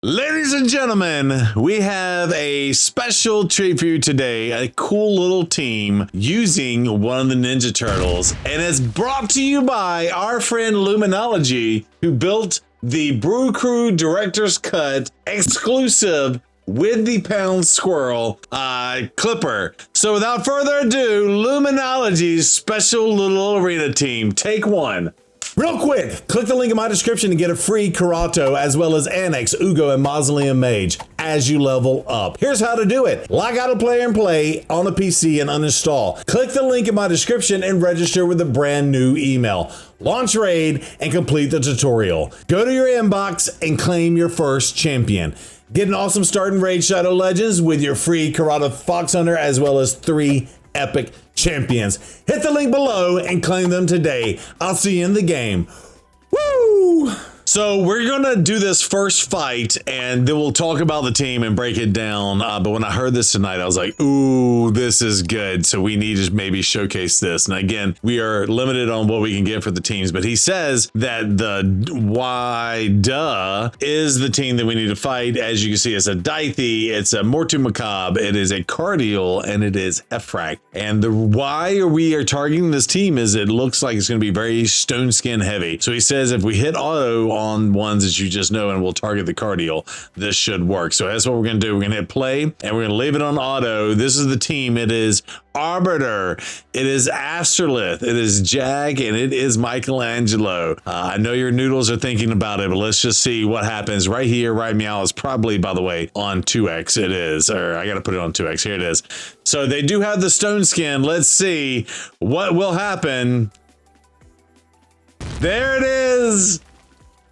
Ladies and gentlemen, we have a special treat for you today. A cool little team using one of the Ninja Turtles. And it's brought to you by our friend Luminology, who built the Brew Crew Director's Cut exclusive with the Pound Squirrel clipper. So without further ado, Luminology's special little arena team. Take one. Real quick, click the link in my description to get a free Karato as well as Annex, Ugo, and Mausoleum Mage as you level up. Here's how to do it. Log out of Player and Play on a PC and uninstall. Click the link in my description and register with a brand new email. Launch raid and complete the tutorial. Go to your inbox and claim your first champion. Get an awesome start in Raid Shadow Legends with your free Karato Fox Hunter as well as 3 epic champions. Hit the link below and claim them today. I'll see you in the game. Woo! So we're gonna do this first fight and then we'll talk about the team and break it down. But when I heard this tonight, I was like, ooh, this is good. So we need to maybe showcase this. And again, we are limited on what we can get for the teams, but he says that the Why-Duh is the team that we need to fight. As you can see, it's a Dithy, it's a Mortu Macabre, it is a Cardial, and it is Hefrak. And the why we are targeting this team is it looks like it's gonna be very Stoneskin heavy. So he says if we hit auto on ones that you just know and we'll target the Cardial, this should work. So that's what we're gonna do. We're gonna hit play and we're gonna leave it on auto. This is the team. It is Arbiter, it is Astrolith, it is Jag, and it is Michelangelo. I know your noodles are thinking about it, but let's just see what happens right here. Right meow is probably, by the way, on 2x. It is, or I gotta put it on 2x. Here it is. So they do have the Stoneskin. Let's see what will happen. There it is.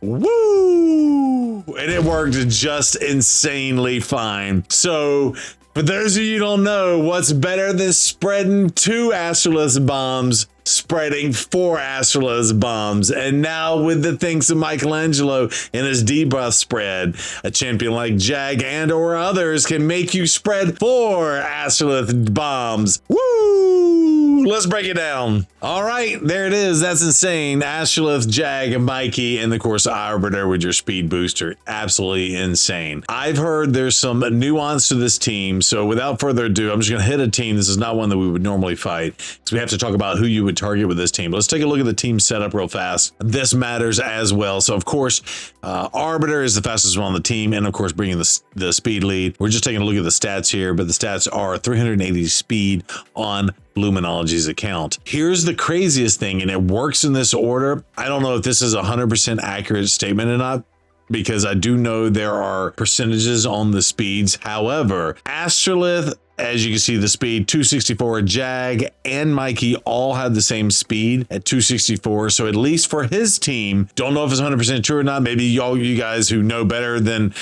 Woo! And it worked just insanely fine. So for those of you who don't know, what's better than spreading 2 Astrolith bombs? Spreading 4 Astrolith bombs. And now with the thanks of Michelangelo and his debuff spread, a champion like Jag and or others can make you spread 4 Astrolith bombs. Woo! Let's break it down. All right, there it is. That's insane. Astrolith, Jag, and Mikey, and of course Arbiter with your speed booster. Absolutely insane. I've heard there's some nuance to this team, so without further ado, I'm just gonna hit a team. This is not one that we would normally fight, because we have to talk about who you would target with this team. Let's take a look at the team setup real fast. This matters as well. So of course, Arbiter is the fastest one on the team, and of course bringing the speed lead. We're just taking a look at the stats here, but the stats are 380 speed on Luminology's account. Here's the craziest thing, and it works in this order. I don't know if this is a 100% accurate statement or not, because I do know there are percentages on the speeds. However, Astrolith, as you can see, the speed 264, Jag and Mikey all have the same speed at 264. So at least for his team, don't know if it's 100% true or not. Maybe you guys who know better than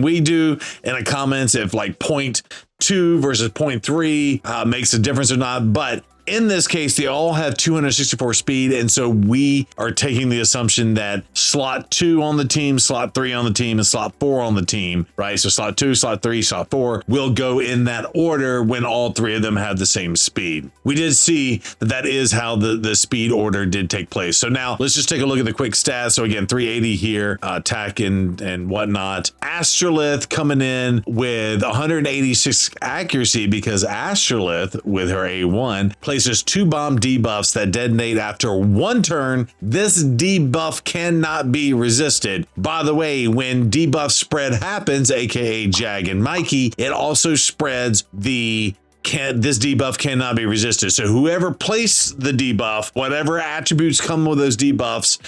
we do in the comments if like 0.2 versus 0.3 makes a difference or not. But in this case, they all have 264 speed, and so we are taking the assumption that slot 2 on the team, slot 3 on the team, and slot 4 on the team, right? So slot 2, slot 3, slot 4 will go in that order when all 3 of them have the same speed. We did see that is how the speed order did take place. So now let's just take a look at the quick stats. So again, 380 here, attack and whatnot. Astrolith coming in with 186 accuracy because Astrolith with her A1 places 2 bomb debuffs that detonate after 1 turn. This debuff cannot be resisted. By the way, when debuff spread happens, aka Jag and Mikey, it also spreads this debuff cannot be resisted. So whoever placed the debuff, whatever attributes come with those debuffs,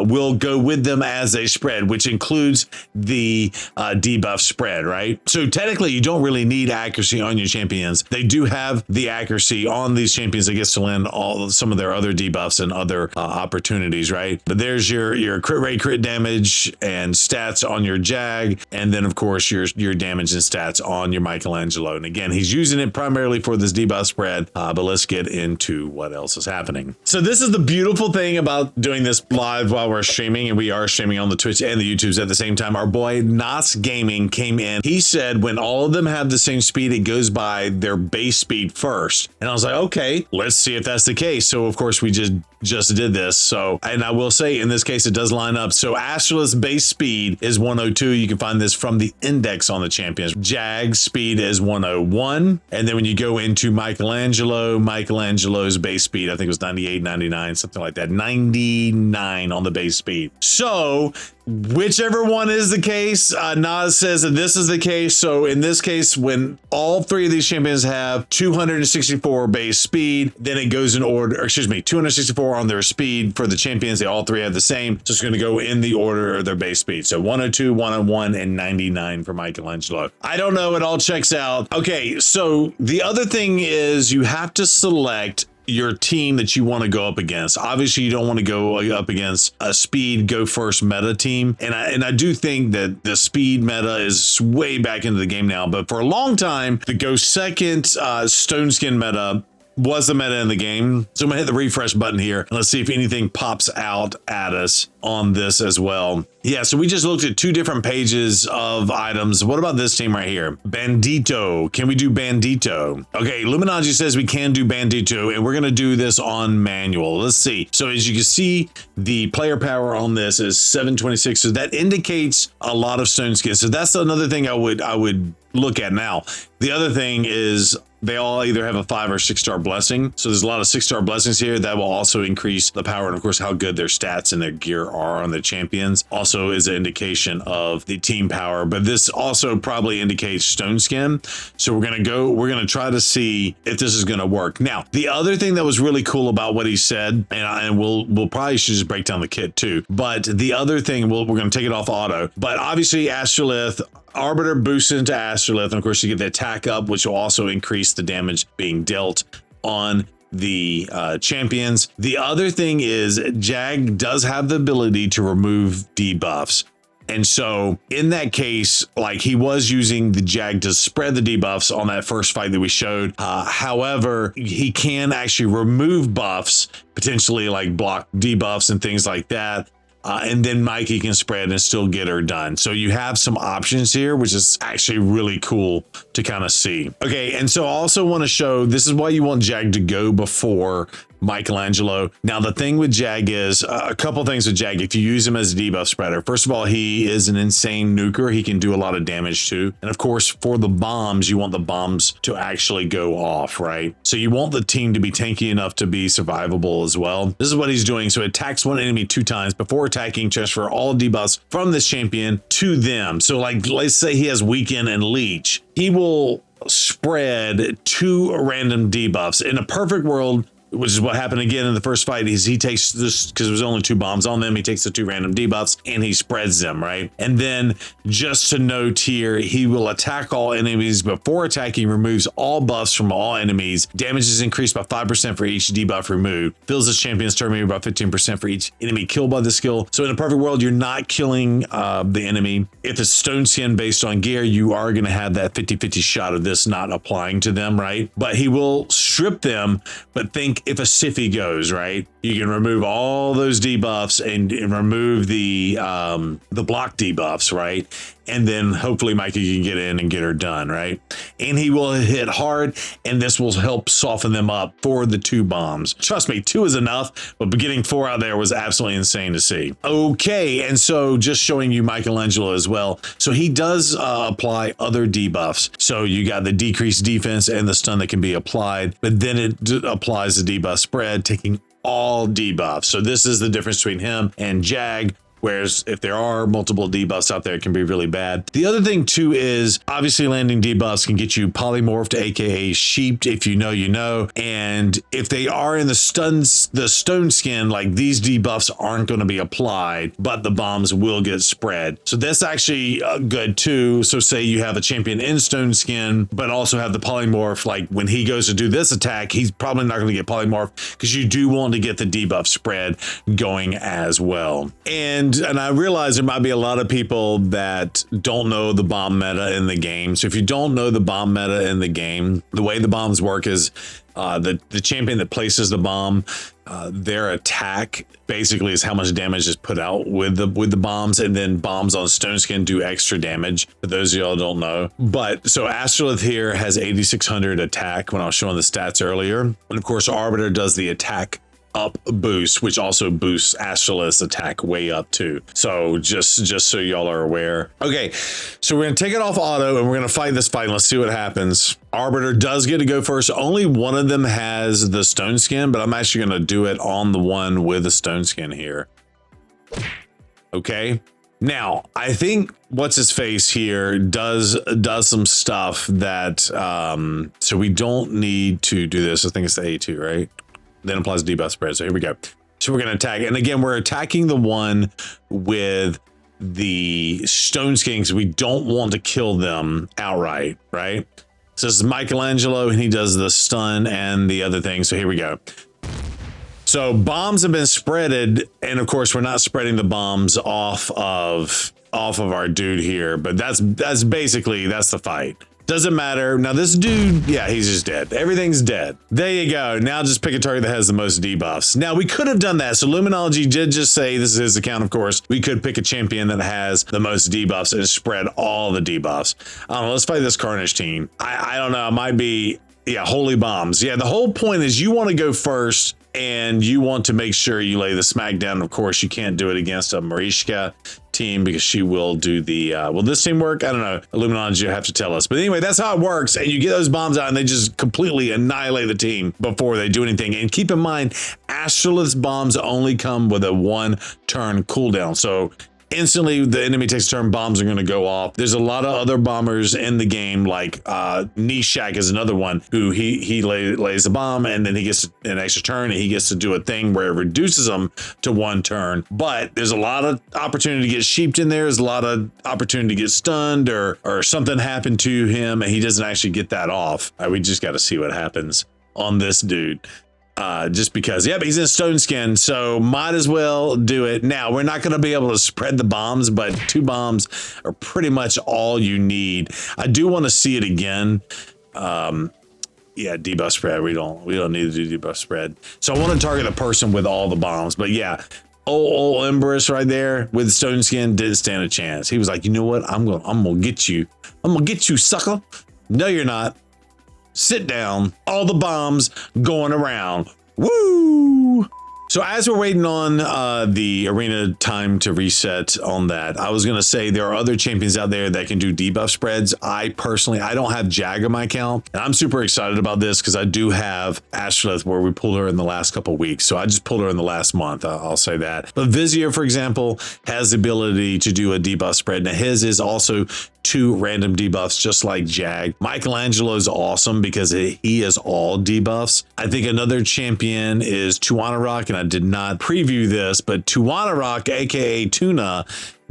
will go with them as they spread, which includes the debuff spread, right? So technically you don't really need accuracy on your champions. They do have the accuracy on these champions that gets to land some of their other debuffs and other opportunities, right? But there's your crit rate, crit damage, and stats on your Jag, and then of course your damage and stats on your Michelangelo. And again, he's using it primarily for this debuff spread, but let's get into what else is happening. So this is the beautiful thing about doing this live live while we're streaming, and we are streaming on the Twitch and the YouTubes at the same time. Our boy Nas Gaming came in. He said when all of them have the same speed, it goes by their base speed first. And I was like, okay, let's see if that's the case. So of course we just did this. So, and I will say in this case, it does line up. So Astralus base speed is 102. You can find this from the index on the champions. Jag speed is 101. And then when you go into Michelangelo's base speed, I think it was 98, 99, something like that. 99 on the base speed. So whichever one is the case, Nas says that this is the case. So in this case, when all three of these champions have 264 base speed, then it goes in order, or excuse me, 264 on their speed for the champions. They all three have the same. So it's going to go in the order of their base speed. So 102, 101, and 99 for Michelangelo. I don't know. It all checks out. Okay. So the other thing is you have to select your team that you want to go up against. Obviously, you don't want to go up against a speed go first meta team. And I do think that the speed meta is way back into the game now. But for a long time, the go second Stoneskin meta was the meta in the game. So I'm gonna hit the refresh button here and let's see if anything pops out at us on this as well. Yeah, so we just looked at two different pages of items. What about this team right here? Bandito. Can we do Bandito? Okay, Luminaji says we can do Bandito, and we're gonna do this on manual. Let's see. So as you can see, the player power on this is 726. So that indicates a lot of Stoneskin. So that's another thing I would look at now. The other thing is they all either have a 5 or 6-star blessing. So there's a lot of 6-star blessings here that will also increase the power and of course how good their stats and their gear are on the champions. Also is an indication of the team power, but this also probably indicates Stoneskin. So we're gonna try to see if this is gonna work. Now, the other thing that was really cool about what he said, and we'll probably should just break down the kit too, but the other thing, we're gonna take it off auto, but obviously Astrolith, Arbiter boosts into Astrolith, and of course you get the attack up, which will also increase the damage being dealt on the champions. The other thing is Jag does have the ability to remove debuffs. And so in that case, like he was using the Jag to spread the debuffs on that first fight that we showed. However, he can actually remove buffs, potentially like block debuffs and things like that. And then Mikey can spread and still get her done. So you have some options here, which is actually really cool to kind of see. Okay, and so I also want to show, this is why you want Jag to go before Michelangelo. Now, the thing with Jag is a couple things with Jag. If you use him as a debuff spreader, first of all, he is an insane nuker. He can do a lot of damage too. And of course, for the bombs, you want the bombs to actually go off, right? So you want the team to be tanky enough to be survivable as well. This is what he's doing. So it attacks one enemy 2 times before attacking, transfer all debuffs from this champion to them. So like, let's say he has Weaken and Leech. He will spread 2 random debuffs. In a perfect world, which is what happened again in the first fight, is he takes this, because there was only 2 bombs on them, he takes the 2 random debuffs and he spreads them, right? And then just to note here, he will attack all enemies. Before attacking, removes all buffs from all enemies. Damage is increased by 5% for each debuff removed. Fills his champion's turn meter by 15% for each enemy killed by the skill. So in a perfect world, you're not killing the enemy. If it's Stoneskin based on gear, you are going to have that 50-50 shot of this not applying to them, right? But he will strip them, but think if a Siffy goes, right, you can remove all those debuffs and remove the block debuffs, right? And then hopefully Mikey can get in and get her done, right? And he will hit hard, and this will help soften them up for the 2 bombs. Trust me, 2 is enough, but getting 4 out there was absolutely insane to see. Okay, and so just showing you Michelangelo as well. So he does apply other debuffs. So you got the decreased defense and the stun that can be applied, but then it applies the debuff spread, taking all debuffs. So this is the difference between him and Jag. Whereas if there are multiple debuffs out there, it can be really bad. The other thing too is obviously landing debuffs can get you polymorphed, aka sheeped. If you know, you know. And if they are in the stone skin, like these debuffs aren't going to be applied, but the bombs will get spread. So that's actually good too. So say you have a champion in stone skin, but also have the polymorph. Like when he goes to do this attack, he's probably not going to get polymorphed because you do want to get the debuff spread going as well. And and I realize there might be a lot of people that don't know the bomb meta in the game. So if you don't know the bomb meta in the game, the way the bombs work is the champion that places the bomb, their attack basically is how much damage is put out with the bombs, and then bombs on Stoneskin do extra damage. For those of y'all don't know, but so Astrolith here has 8600 attack when I was showing the stats earlier, and of course Arbiter does the attack up boost, which also boosts Astrolith's attack way up too. So just so y'all are aware. Okay, so we're gonna take it off auto and we're gonna fight this fight. Let's see what happens. Arbiter does get to go first. Only one of them has the Stoneskin, but I'm actually gonna do it on the one with the Stoneskin here. Okay. Now, I think what's his face here does some stuff that so we don't need to do this. I think it's the A2, right? Then applies debuff spread. So here we go. So we're going to attack. And again, we're attacking the one with the Stoneskin because we don't want to kill them outright, right? So this is Michelangelo, and he does the stun and the other thing. So here we go. So bombs have been spreaded. And of course, we're not spreading the bombs off of our dude here. But that's basically, that's the fight. Doesn't matter. Now this dude, yeah, he's just dead. Everything's dead. There you go. Now just pick a target that has the most debuffs. Now we could have done that. So Luminology did just say, this is his account, of course, we could pick a champion that has the most debuffs and spread all the debuffs. I don't know. Let's fight this Carnage team. I don't know. It might be, yeah, holy bombs. Yeah, the whole point is you want to go first and you want to make sure you lay the smackdown. Of course, you can't do it against a Mariska team because she will do the, will this team work? I don't know. Illuminati, you have to tell us. But anyway, that's how it works. And you get those bombs out and they just completely annihilate the team before they do anything. And keep in mind, Astrolith's bombs only come with a 1 turn cooldown. So instantly the enemy takes a turn, bombs are going to go off. There's a lot of other bombers in the game, like Nishak is another one who he lays a bomb and then he gets an extra turn and he gets to do a thing where it reduces them to 1 turn. But there's a lot of opportunity to get sheeped in there. There's a lot of opportunity to get stunned or something happened to him and he doesn't actually get that off. We just got to see what happens on this dude. Just because, yeah, but he's in Stoneskin, so might as well do it. Now, we're not going to be able to spread the bombs, but 2 bombs are pretty much all you need. I do want to see it again. Yeah, debuff spread. We don't need to do debuff spread. So I want to target a person with all the bombs, but yeah, old Emberus right there with Stoneskin didn't stand a chance. He was like, you know what? I'm gonna get you. I'm gonna get you, sucker. No, you're not. Sit down. All the bombs going around. Woo! So as we're waiting on the arena time to reset on that, I was going to say there are other champions out there that can do debuff spreads. I don't have Jag on my account. And I'm super excited about this because I do have Astrolith where we pulled her in the last couple of weeks. So I just pulled her in the last month. I'll say that. But Vizier, for example, has the ability to do a debuff spread. Now his is also 2 random debuffs, just like Jag. Michelangelo is awesome because he is all debuffs. I think another champion is Tuanarok, and I did not preview this, but Tuanarok, aka Tuna,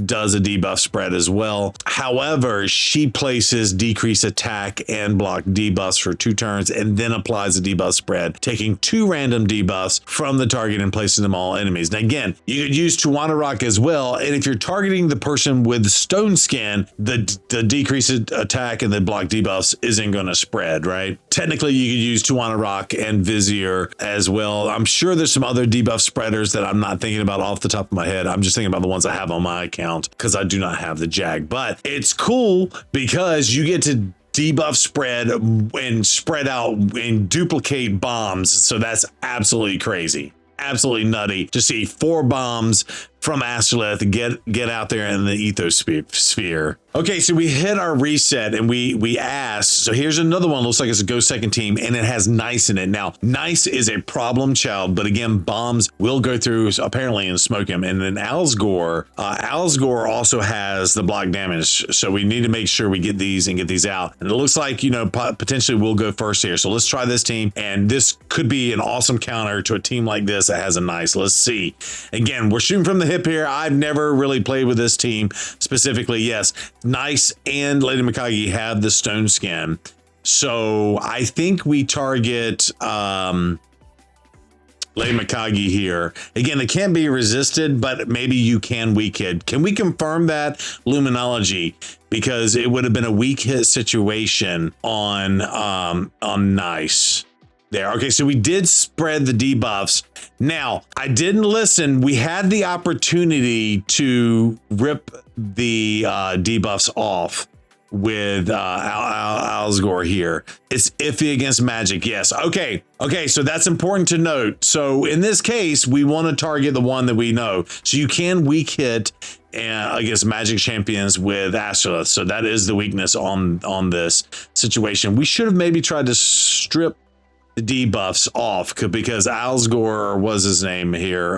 does a debuff spread as well. However, she places decrease attack and block debuffs for 2 turns and then applies a debuff spread, taking 2 random debuffs from the target and placing them all enemies. Now again, you could use Tuanarok as well, and if you're targeting the person with Stoneskin, the decreased attack and the block debuffs isn't going to spread, right? Technically, you could use Tuanarok and Vizier as well. I'm sure there's some other debuff spreaders that I'm not thinking about off the top of my head. I'm just thinking about the ones I have on my account, because I do not have the Jag, but it's cool because you get to debuff spread and spread out and duplicate bombs. So that's absolutely crazy, absolutely nutty to see 4 bombs from Astrolith get out there in the ethosphere. Okay, so we hit our reset and we asked, so here's another one, looks like it's a Go Second team, and it has Nice in it. Now, Nice is a problem child, but again, bombs will go through apparently and smoke him. And then Alsgore also has the block damage, so we need to make sure we get these out. And it looks like, you know, potentially we'll go first here. So let's try this team, and this could be an awesome counter to a team like this that has a Nice. Let's see. Again, we're shooting from the hip here. I've never really played with this team specifically. Yes, Nice and Lady Mikage have the Stoneskin. So I think we target Lady Mikage here. Again, it can't be resisted, but maybe you can weak hit. Can we confirm that, Luminology? Because it would have been a weak hit situation on Nice. There. Okay, so we did spread the debuffs. Now, I didn't listen. We had the opportunity to rip the debuffs off with Alsgore here. It's iffy against magic. Yes. Okay. Okay. So that's important to note. So in this case, we want to target the one that we know. So you can weak hit against magic champions with Astrolith. So that is the weakness on this situation. We should have maybe tried to strip the debuffs off because Alsgore was his name here.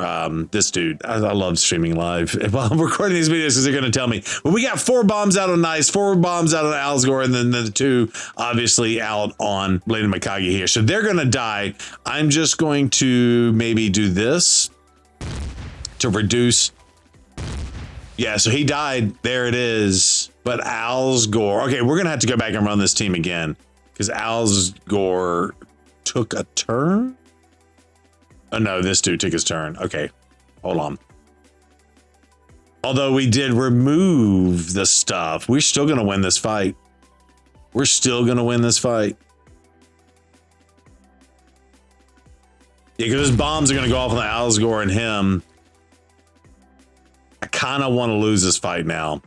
This dude, I love streaming live while I'm recording these videos because they're going to tell me. Well, we got 4 bombs out on Nice, 4 bombs out on Alsgore, and then the 2 obviously out on Lady Mikage here. So they're going to die. I'm just going to maybe do this to reduce. Yeah, so he died. There it is. But Alsgore. Okay, we're going to have to go back and run this team again because Alsgore took a turn. Oh no, this dude took his turn. Okay, hold on. Although we did remove the stuff, we're still gonna win this fight. We're still gonna win this fight. Yeah, because his bombs are gonna go off on the Alsgore and him. I kind of want to lose this fight now.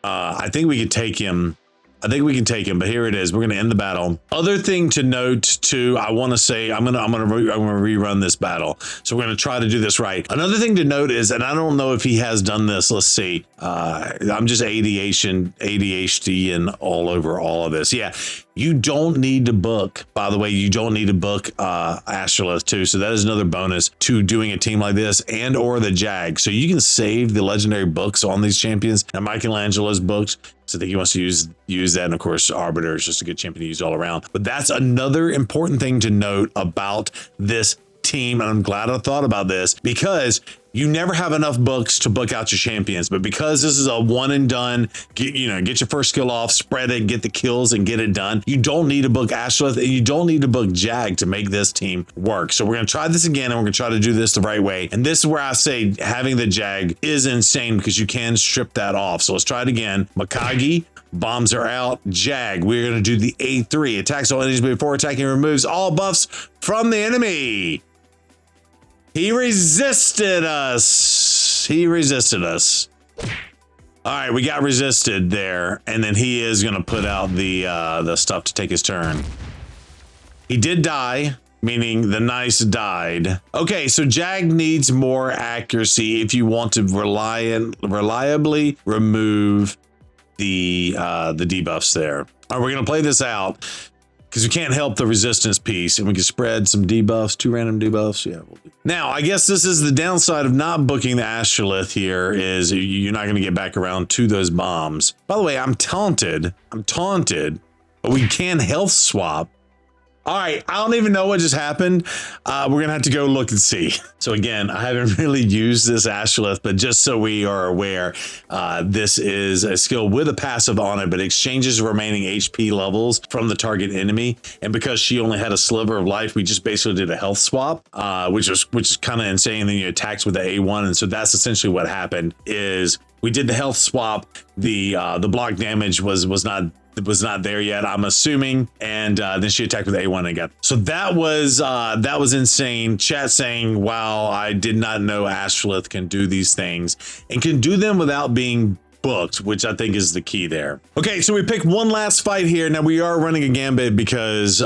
I think we could take him. I think we can take him, but here it is. We're going to end the battle. Other thing to note too, I want to say, I'm going to rerun this battle. So we're going to try to do this right. Another thing to note is, and I don't know if he has done this. Let's see. I'm just ADHD and all over all of this. Yeah. You don't need to book, by the way, you don't need to book Astrolith too. So that is another bonus to doing a team like this and or the Jag. So you can save the legendary books on these champions. Now Michelangelo's books. So I think he wants to use that. And of course, Arbiter is just a good champion to use all around. But that's another important thing to note about this team. And I'm glad I thought about this because you never have enough books to book out your champions, but because this is a one and done, get your first skill off, spread it, get the kills and get it done. You don't need to book Astrolith and you don't need to book Jag to make this team work. So we're going to try this again and we're going to try to do this the right way. And this is where I say having the Jag is insane because you can strip that off. So let's try it again. Mikage, bombs are out. Jag, we're going to do the A3. Attacks all enemies before attacking, removes all buffs from the enemy. He resisted us. He resisted us. All right, we got resisted there. And then he is going to put out the stuff to take his turn. He did die, meaning the Nice died. Okay, so Jag needs more accuracy if you want to reliably remove the debuffs there. All right, we're going to play this out because we can't help the resistance piece, and we can spread some debuffs, 2 random debuffs. Yeah. Now, I guess this is the downside of not booking the Astrolith here is you're not going to get back around to those bombs. By the way, I'm taunted, but we can health swap. All right, I don't even know what just happened. We're going to have to go look and see. So again, I haven't really used this Astrolith, but just so we are aware, this is a skill with a passive on it, but exchanges remaining HP levels from the target enemy. And because she only had a sliver of life, we just basically did a health swap, which is kind of insane. And then you attacks with the A1. And so that's essentially what happened is we did the health swap. The block damage was not there yet, I'm assuming, and then she attacked with A1 and got. So that was insane. Chat saying, "Wow, I did not know Astrolith can do these things and can do them without being booked," which I think is the key there. Okay, so we picked one last fight here. Now we are running a gambit because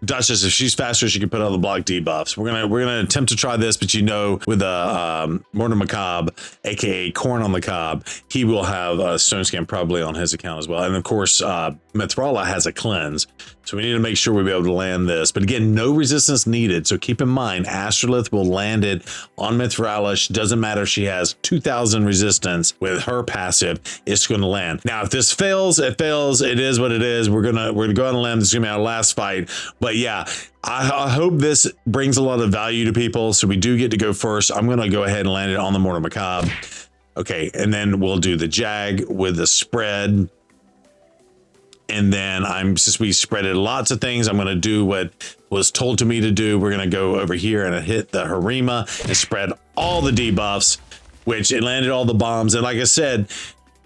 Duchess, if she's faster, she can put on the block debuffs. We're gonna attempt to try this, but with Mortar Macabre, aka Corn on the Cob, he will have a Stoneskin probably on his account as well. And of course, Mithrala has a cleanse, so we need to make sure we'll be able to land this. But again, no resistance needed. So keep in mind, Astrolith will land it on Mithrala. Doesn't matter if she has 2,000 resistance with her passive, it's going to land. Now, if this fails, it fails. It is what it is. We're gonna go on a limb. This is gonna be our last fight. But yeah, I hope this brings a lot of value to people. So we do get to go first. I'm going to go ahead and land it on the Mortar Macabre. Okay, and then we'll do the Jag with the spread. And then we spreaded lots of things. I'm going to do what was told to me to do. We're going to go over here and hit the Harima and spread all the debuffs, which it landed all the bombs. And like I said,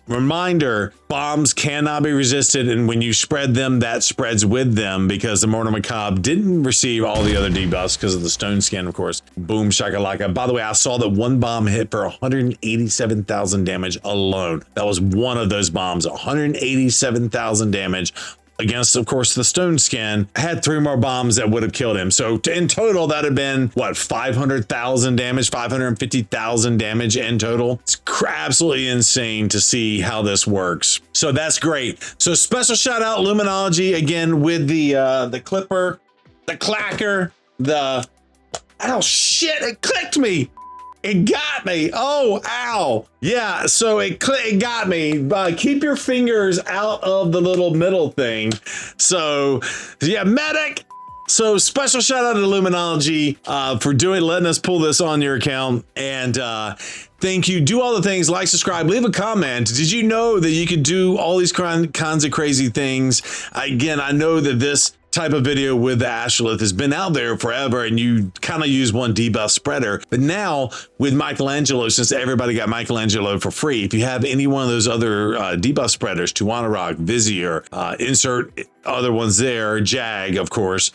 reminder, bombs cannot be resisted, and when you spread them, that spreads with them, because the Mortar Macabre didn't receive all the other debuffs because of the Stoneskin, of course. Boom shakalaka. By the way, I saw that one bomb hit for 187,000 damage alone. That was one of those bombs, 187,000 damage. Against, of course, the Stoneskin. I had 3 more bombs that would have killed him. So in total, that had been, what, 500,000 damage, 550,000 damage in total. It's absolutely insane to see how this works. So that's great. So special shout out Luminology again with the clipper, the clacker, oh shit, it clicked me. It got me. Oh, ow. Yeah, so it got me. Keep your fingers out of the little middle thing. So, yeah, medic. So special shout out to Luminology for letting us pull this on your account. And thank you. Do all the things, like, subscribe, leave a comment. Did you know that you could do all these kinds of crazy things? Again, I know that this type of video with the Ashleth has been out there forever, and you kind of use one debuff spreader. But now with Michelangelo, since everybody got Michelangelo for free, if you have any one of those other debuff spreaders, Tuanarok, Vizier, insert other ones there, Jag, of course,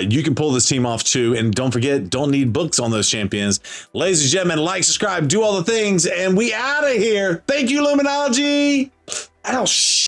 you can pull this team off too. And don't forget, don't need books on those champions. Ladies and gentlemen, like, subscribe, do all the things, and we out of here. Thank you, Luminology. Oh, shit.